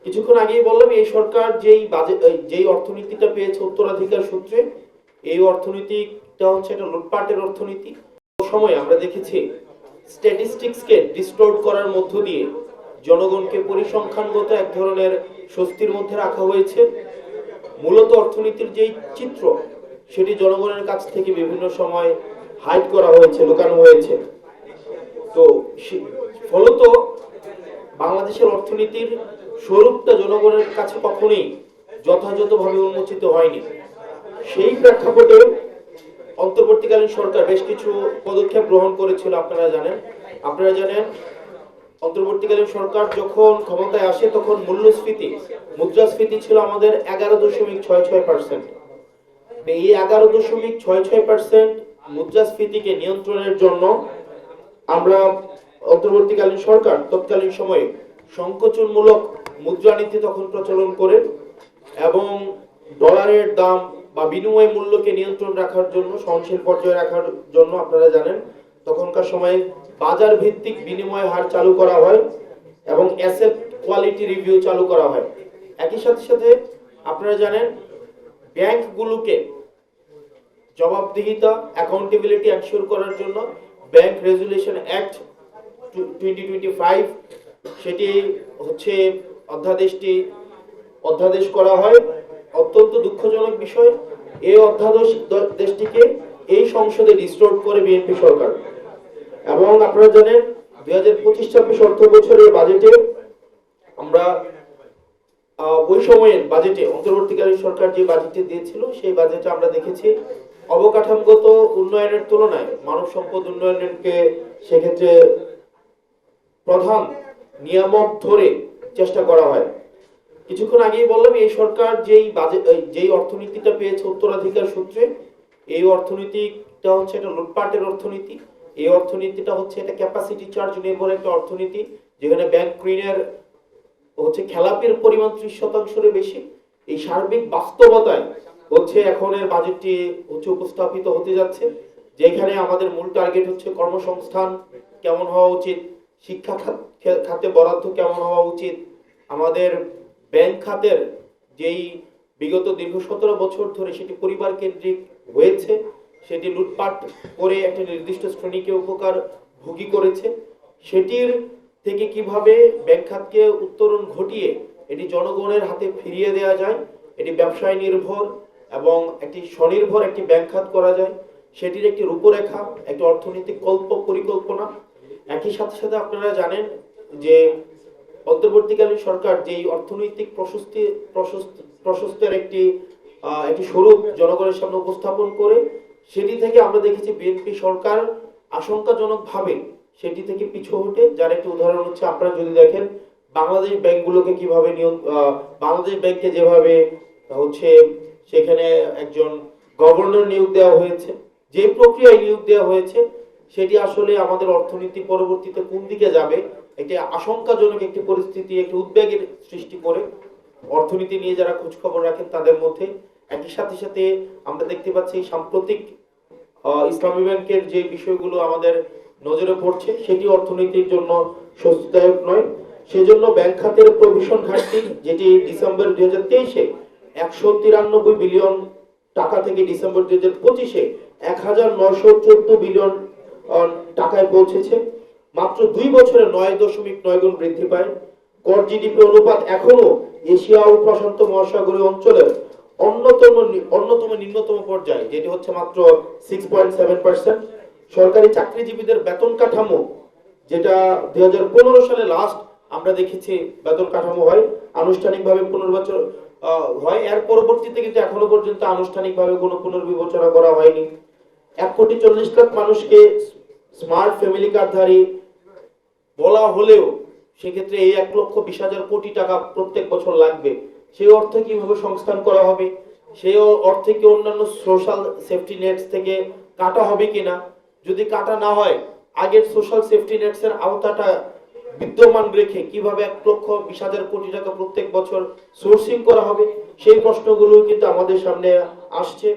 কিছুক্ষণ আগেই বললাম এই সরকার যেই অর্থনীতিটা পেয়েছে উত্তরাধিকার সূত্রে, এই অর্থনীতিটা হচ্ছে একটা লুটপাটের অর্থনীতি। সময় আমরা দেখেছি স্ট্যাটিস্টিক্সকে ডিস্টোর্ট করার মধ্য দিয়ে জনগণকে পরিসংখ্যানগত এক ধরনের স্বস্তির মধ্যে রাখা হয়েছে। মূলত অর্থনীতির যেই চিত্র সেটি জনগণের কাছ থেকে বিভিন্ন সময় হাইড করা হয়েছে, লুকানো হয়েছে। তো ফলত বাংলাদেশের অর্থনীতির স্বরূপটা জনগণের কাছে কখনোই যথাযথভাবে উন্মোচিত হয়নি। সেই প্রেক্ষাপটে অন্তর্বর্তীকালীন সরকার বেশ কিছু পদক্ষেপ গ্রহণ করেছিল। আপনারা জানেন অন্তর্বর্তীকালীন সরকার যখন ক্ষমতায় আসে তখন মুদ্রাস্ফীতি ছিল আমাদের 11.66%। এই 11.66% মুদ্রাস্ফীতিকে নিয়ন্ত্রণের জন্য আমরা অন্তর্বর্তীকালীন সরকার তৎকালীন সময়ে সংকোচনমূলক মুদ্রানীতি তখন প্রচলন করে এবং ডলারের দাম বা বিনিময় মূল্যকে নিয়ন্ত্রণ রাখার জন্য, সহনশীল পর্যায়ে রাখার জন্য আপনারা জানেন তখনকার সময়ে বাজার ভিত্তিক বিনিময় হার চালু করা হয় এবং অ্যাসেট কোয়ালিটি রিভিউ চালু করা হয়। একই সাথে আপনারা জানেন ব্যাংকগুলোকে জবাবদিহিতা, অ্যাকাউন্টেবিলিটি এনশিওর করার জন্য ব্যাংক রেজুলেশন অ্যাক্ট 2025 সেটি হচ্ছে অধ্যাদেশ করা হয়। অত্যন্ত দুঃখজনক বিষয়, এই অধ্যাদেশটিকে এই সংসদে ডিস্টোর্ট করে বিএনপি সরকার। এবং আপনারা জানেন 2025-26 অর্থ বছরের বাজেটে আমরা ওই সময়ের বাজেটে অন্তর্বর্তীকালীন সরকার যে বাজেটে দিয়েছিল সেই বাজেটে আমরা দেখেছি অবকাঠামোগত উন্নয়নের তুলনায় মানব সম্পদ উন্নয়নকে সেক্ষেত্রে প্রধান নিয়ামক ধরে চেষ্টা করা হয়। কিছুক্ষণ আগেই বললাম এই সরকার যেই অর্থনীতিটা পেয়েছে উত্তরাধিকার সূত্রে, এই অর্থনীতিটা হচ্ছে একটা লুটপাটের অর্থনীতি। এই অর্থনীতিটা হচ্ছে একটা ক্যাপাসিটি চার্জ নির্ভর একটা অর্থনীতি, যেখানে ব্যাংক ঋণের হচ্ছে খেলাপির পরিমাণ 30%-এর বেশি। এই সার্বিক বাস্তবতায় হচ্ছে এখনের বাজেটটি হচ্ছে উপস্থাপিত হতে যাচ্ছে, যেখানে আমাদের মূল টার্গেট হচ্ছে কর্মসংস্থান কেমন হওয়া উচিত, শিক্ষা খাতে বরাদ্দ কেমন হওয়া উচিত, আমাদের ব্যাংক খাতের যেই বিগত দীর্ঘ 17 বছর ধরে সেটি পরিবার কেন্দ্রিক হয়েছে, সেটি লুটপাট করে একটা নির্দিষ্ট শ্রেণীকে উপকার ভোগী করেছে, সেটির থেকে কিভাবে ব্যাংক খাতকে উত্তরণ ঘটিয়ে এটি জনগণের হাতে ফিরিয়ে দেওয়া যায়, এটি ব্যবসায় নির্ভর এবং একটি স্বনির্ভর একটি ব্যাংক খাত করা যায়, সেটির একটি রূপরেখা, একটি অর্থনৈতিক পরিকল্পনা। একই সাথে আপনারা জানেন যে অন্তর্বর্তীকালীন সরকার যেই অর্থনৈতিক প্রশস্তের একটি স্বরূপ জনগণের সামনে উপস্থাপন করে, সেটি থেকে আমরা দেখেছি বিএনপি সরকার আশঙ্কাজনকভাবে সেটি থেকে পিছু হটে। যার একটি উদাহরণ হচ্ছে আপনারা যদি দেখেন বাংলাদেশ ব্যাংকগুলোকে কিভাবে বাংলাদেশ ব্যাংকে যেভাবে হচ্ছে সেখানে একজন গভর্নর নিয়োগ দেওয়া হয়েছে, যে প্রক্রিয়ায় নিয়োগ দেওয়া হয়েছে সেটি আসলে আমাদের অর্থনীতি পরবর্তীতে কোন দিকে যাবে একটি আশঙ্কাজনক একটি পরিস্থিতি, একটি উদ্বেগের সৃষ্টি করে অর্থনীতি নিয়ে যারা খোঁজ খবর রাখেন তাদের মধ্যে। একই সাথে আমরা দেখতে পাচ্ছি সাম্প্রতিক ইসলামী ব্যাংকের যে বিষয়গুলো আমাদের নজরে পড়ছে সেটি অর্থনীতির জন্য স্বস্তিদায়ক নয়। সেজন্য ব্যাংক খাতের প্রভিশন ঘাটতি, যেটি ডিসেম্বর 2023-এ 193 বিলিয়ন টাকা থেকে ডিসেম্বর 2025-এ 1914 বিলিয়ন টাকায় পৌঁছেছে। মাত্র 2 বছরে 9.9 গুণ বৃদ্ধি পায়। কর জিডিপি অনুপাত এখনো এশিয়া ও প্রশান্ত মহাসাগরীয় অঞ্চলের অন্যতম নিম্নতম পর্যায়ে, যেটি হচ্ছে মাত্র 6.7%। সরকারি চাকরিজীবীদের বেতন কাঠামো, যেটা 2015 সালে লাস্ট আমরা দেখেছি বেতন কাঠামো হয়, আনুষ্ঠানিকভাবে পুনর্বিবেচনা হয়, এর পরবর্তীতে কিন্তু এখনো পর্যন্ত আনুষ্ঠানিকভাবে কোনো পুনর্বিবেচনা করা হয়নি। 1,40,00,000 মানুষকে স্মার্ট ফ্যামিলি কার্ডধারী বলা হলেও সেক্ষেত্রে এই 1,20,000 কোটি টাকা প্রত্যেক বছর লাগবে। সেই অর্থ কিভাবে সংস্থান করা হবে, সেই অর্থে কি অন্যান্য সোশ্যাল সেফটি নেটস থেকে কাটা হবে কিনা, যদি কাটা না হয় আগের সোশ্যাল সেফটি নেটস এর আওতাটা বিদ্যমান রেখে কিভাবে 1,20,000 কোটি টাকা প্রত্যেক বছর সোর্সিং করা হবে, সেই প্রশ্নগুলো কিন্তু আমাদের সামনে আসছে।